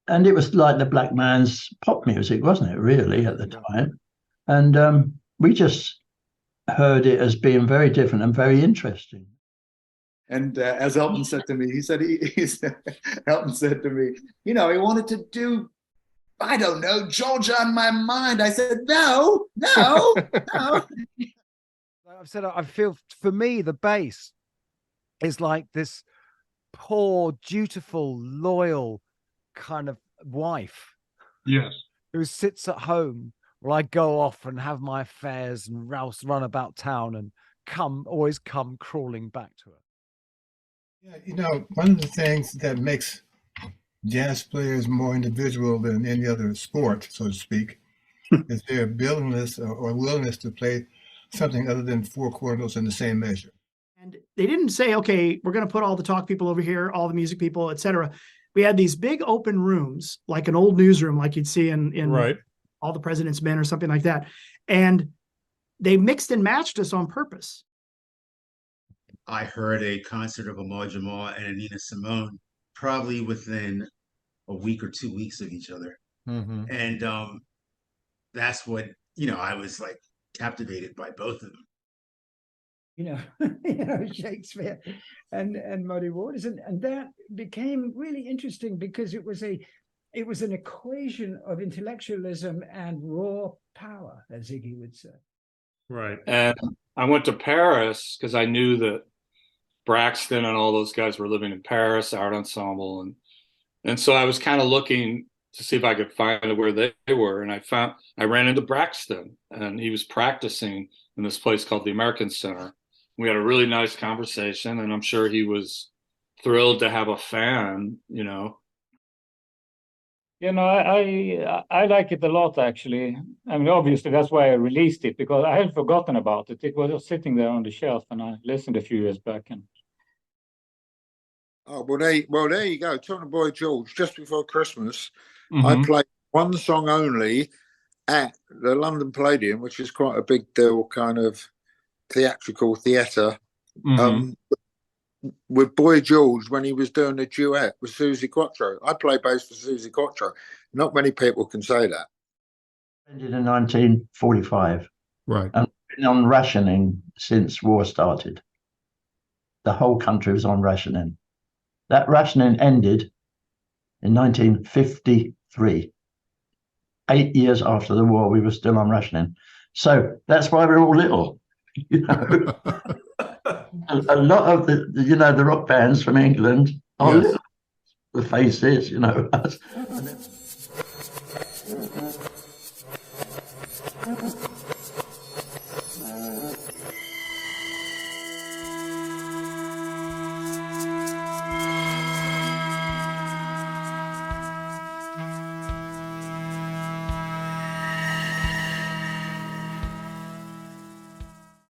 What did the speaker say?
and it was like the black man's pop music, wasn't it? Really, at the time, and we just heard it as being very different and very interesting. And as Elton said to me, Elton said to me, he wanted to do, I don't know, Georgia on My Mind. I said, no. I've said, I feel, for me, the bass is like this poor, dutiful, loyal kind of wife. Yes. Who sits at home while I go off and have my affairs and run about town and always come crawling back to her. Yeah, one of the things that makes jazz players more individual than any other sport, so to speak, is their ability or willingness to play something other than four quarter notes in the same measure. And they didn't say, okay, we're going to put all the talk people over here, all the music people, etc. We had these big open rooms, like an old newsroom, like you'd see in Right. All the President's Men or something like that. And they mixed and matched us on purpose. I heard a concert of Amar Jamal and Nina Simone probably within a week or 2 weeks of each other. Mm-hmm. And that's what, I was like captivated by both of them. Shakespeare and Muddy Waters. And that became really interesting because it was an equation of intellectualism and raw power, as Ziggy would say. Right. And I went to Paris because I knew that Braxton and all those guys were living in Paris, Art Ensemble. And so I was kind of looking to see if I could find where they were. And I ran into Braxton, and he was practicing in this place called the American Center. We had a really nice conversation, and I'm sure he was thrilled to have a fan, I like it a lot, actually. I mean, obviously, that's why I released it, because I had forgotten about it. It was just sitting there on the shelf, and I listened a few years back. There you go. Talking to Boy George, just before Christmas, I played one song only at the London Palladium, which is quite a big deal, kind of theatrical theatre, with Boy George when he was doing a duet with Suzi Quatro. I play bass for Suzi Quatro. Not many people can say that. Ended in 1945. Right. And been on rationing since war started. The whole country was on rationing. That rationing ended in 1953. 8 years after the war, we were still on rationing. So that's why we're all little. A lot of the rock bands from England are little. The Faces, us.